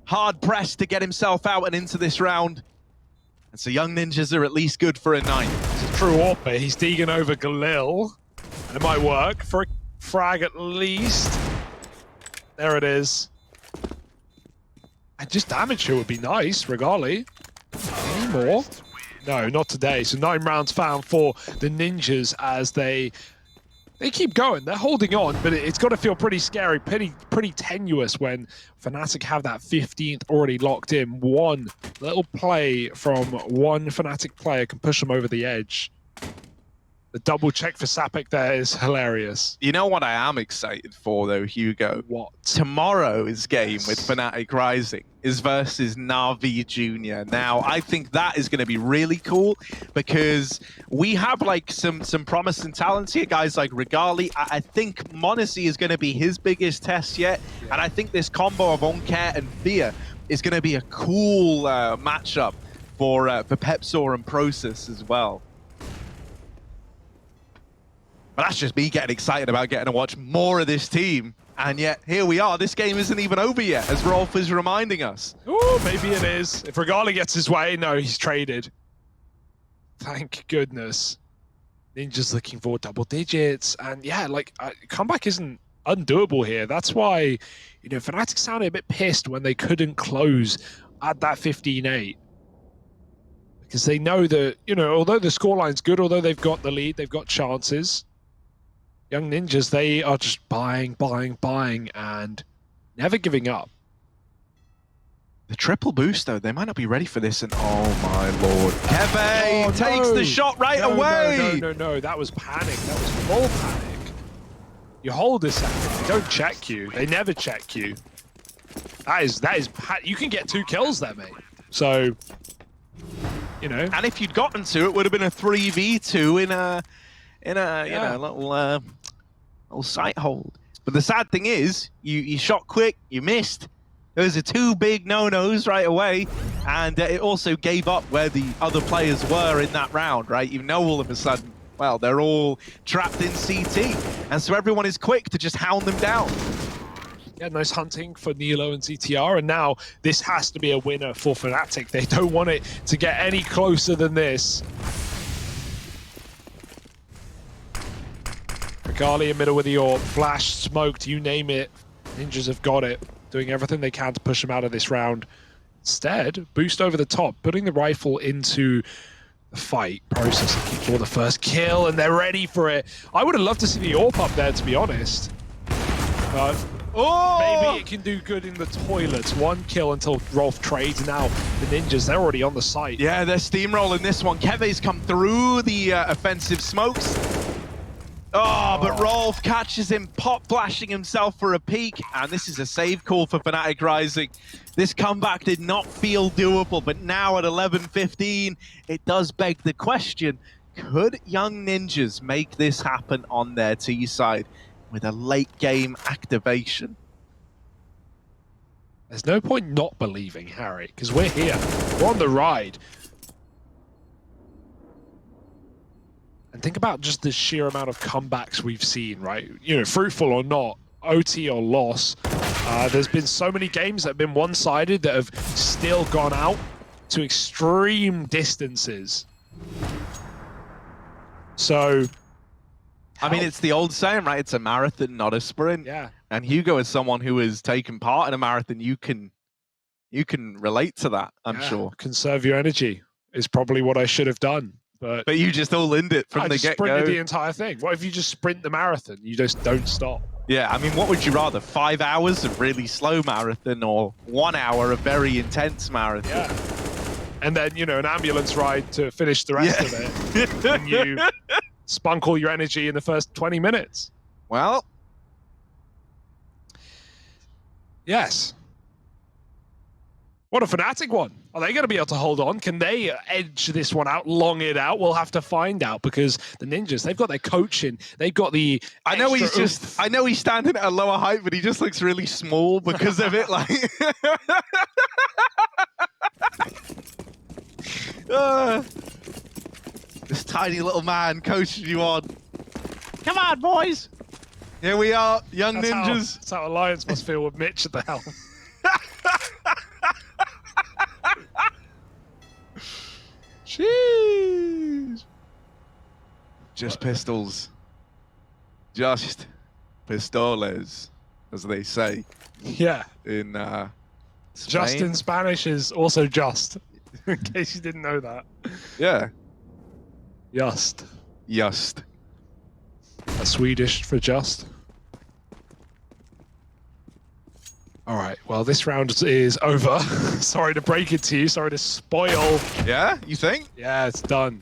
hard pressed to get himself out and into this round. And so young ninjas are at least good for a 9. It's a true AWP. He's digging over Galil. It might work for a frag at least. There it is. And just damage here would be nice, Regali. Any more? No, not today. So 9 rounds found for the ninjas as they keep going. They're holding on, but it's got to feel pretty scary, pretty tenuous when Fnatic have that 15th already locked in. One little play from one Fnatic player can push them over the edge. The double check for Sapek there is hilarious. You know what I am excited for though, Hugo? What? Tomorrow's game with Fnatic Rising is versus Na'Vi Jr. Now, I think that is going to be really cool because we have like some promising talents here, guys like Regali. I think m0NESY is going to be his biggest test yet, and I think this combo of Onkare and Thea is going to be a cool matchup for Pepsor and Process as well. But that's just me getting excited about getting to watch more of this team. And yet, here we are. This game isn't even over yet, as Rolf is reminding us. Oh, maybe it is. If Regali gets his way, no, he's traded. Thank goodness. Ninja's looking for double digits. And yeah, like, comeback isn't undoable here. That's why, you know, Fnatic sounded a bit pissed when they couldn't close at that 15-8. Because they know that, you know, although the scoreline's good, although they've got the lead, they've got chances. Young ninjas, they are just buying, and never giving up. The triple boost, though, they might not be ready for this. And oh my lord, Keve takes the shot right away. No, that was panic. That was full panic. You hold a second. They don't check you. They never check you. That is. You can get 2 kills there, mate. So, you know. And if you'd gotten to, it would have been a 3v2 in a you know, little sight hold. But the sad thing is, you shot quick, you missed. Those are 2 big no-nos right away, and it also gave up where the other players were in that round, right? You know, all of a sudden, well, they're all trapped in CT, and so everyone is quick to just hound them down. Yeah, nice hunting for Nilo and ZTR, and now this has to be a winner for Fnatic. They don't want it to get any closer than this. Regali in middle with the AWP, flash, smoked, you name it. Ninjas have got it, doing everything they can to push them out of this round. Instead, boost over the top, putting the rifle into the fight, processing for the first kill, and they're ready for it. I would have loved to see the AWP up there, to be honest. But maybe it can do good in the toilets. 1 kill until Rolf trades. Now the Ninjas, they're already on the site. Yeah, they're steamrolling this one. Keve's come through the offensive smokes. But Rolf catches him, pop flashing himself for a peek, and this is a save call for Fnatic Rising. This comeback did not feel doable, but now at 11:15, it does beg the question, could Young Ninjas make this happen on their T side with a late game activation? There's no point not believing, Harry, because we're here. We're on the ride. And think about just the sheer amount of comebacks we've seen, right? You know, fruitful or not, OT or loss. There's been so many games that have been one-sided that have still gone out to extreme distances. So, I mean, it's the old saying, right? It's a marathon, not a sprint. Yeah. And Hugo, as someone who has taken part in a marathon, you can relate to that, I'm sure. Conserve your energy is probably what I should have done. But you just all-inned it from the get-go. I sprinted the entire thing. What if you just sprint the marathon? You just don't stop. Yeah, I mean, what would you rather? 5 hours of really slow marathon or 1 hour of very intense marathon? Yeah. And then, you know, an ambulance ride to finish the rest of it. And you spunk all your energy in the first 20 minutes. Well. Yes. What a Fnatic one. Are they going to be able to hold on? Can they edge this one out, long it out? We'll have to find out, because the Ninjas, they've got their coaching. They've got the I know he's standing at a lower height, but he just looks really small because of it. Like this tiny little man coaching you on. Come on, boys. Here we are, young ninjas. That's how Alliance must feel with Mitch at the helm. Jeez. Just pistols. Just pistoles, as they say. Yeah. In Spain. Just in Spanish is also just, in case you didn't know that. Yeah. Just. Just. A Swedish for just. All right, well, this round is over. Sorry to break it to you. Sorry to spoil. Yeah, you think? Yeah, it's done.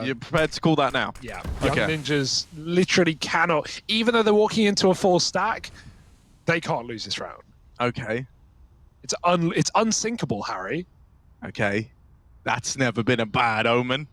You're prepared to call that now? Yeah. Young Ninjas literally cannot, even though they're walking into a full stack, they can't lose this round. Okay. It's unsinkable, Harry. Okay. That's never been a bad omen.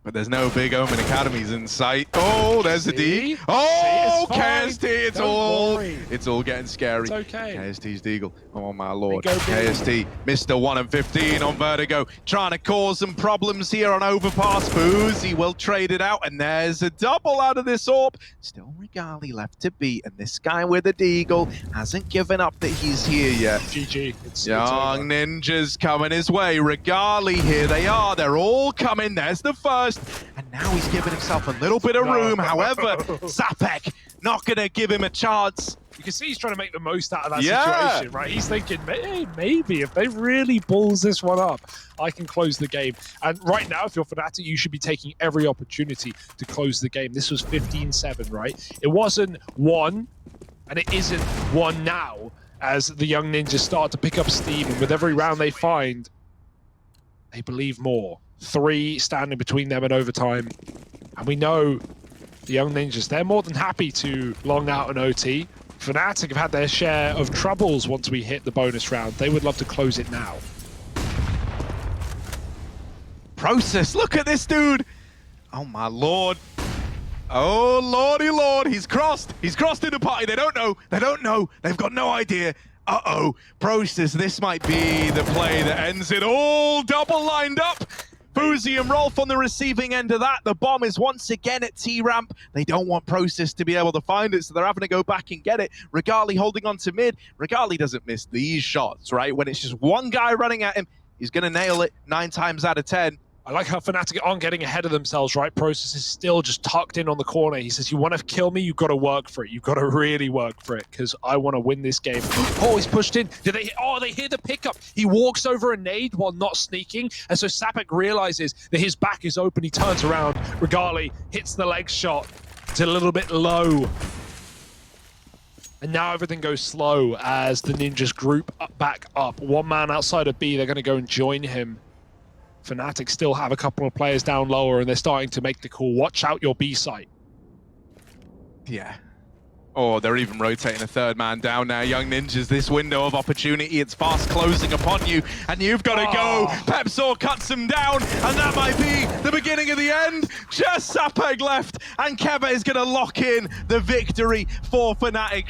But there's no big Omen Academies in sight. Oh, there's a D. Oh, KST, it's all getting scary. It's okay. KST's Deagle. Oh, my lord. KST, Mr. 1 and 15 on Vertigo, trying to cause some problems here on Overpass. Boozy will trade it out, and there's a double out of this AWP. Still Regali left to beat, and this guy with a Deagle hasn't given up that he's here yet. GG. Young Ninjas coming his way. Regali, here they are. They're all coming. There's the first. And now he's giving himself a little bit of room. However, Zapek not going to give him a chance. You can see he's trying to make the most out of that situation, right? He's thinking, hey, maybe if they really balls this one up, I can close the game. And right now, if you're Fnatic, you should be taking every opportunity to close the game. This was 15-7, right? It wasn't 1, and it isn't 1 now, as the Young Ninjas start to pick up steam. And with every round they find, they believe more. 3 standing between them in overtime. And we know the Young Ninjas, they're more than happy to long out an OT. Fnatic have had their share of troubles once we hit the bonus round. They would love to close it now. Process, look at this dude. Oh my lord. Oh lordy lord, he's crossed. He's crossed in the party. They don't know. They don't know. They've got no idea. Uh-oh. Process, this might be the play that ends it all. Double lined up. Fuzi and Rolf on the receiving end of that. The bomb is once again at T-Ramp. They don't want Process to be able to find it, so they're having to go back and get it. Regali holding on to mid. Regali doesn't miss these shots, right? When it's just one guy running at him, he's going to nail it 9 times out of 10. I like how Fnatic aren't getting ahead of themselves, right? Process is still just tucked in on the corner. He says, you want to kill me, you've got to work for it. You've got to really work for it, because I want to win this game. Oh, he's pushed in. Did they? Oh, they hear the pickup. He walks over a nade while not sneaking, and so Sapek realizes that his back is open. He turns around. Regali hits the leg shot. It's a little bit low. And now everything goes slow as the Ninjas group back up. One man outside of B, they're going to go and join him. Fnatic still have a couple of players down lower, and they're starting to make the call. Watch out your B site. Yeah. Oh, they're even rotating a third man down now. Young Ninjas, this window of opportunity, it's fast closing upon you, and you've got to go. Pepsor cuts him down, and that might be the beginning of the end. Just Sapeg left, and Keva is going to lock in the victory for Fnatic.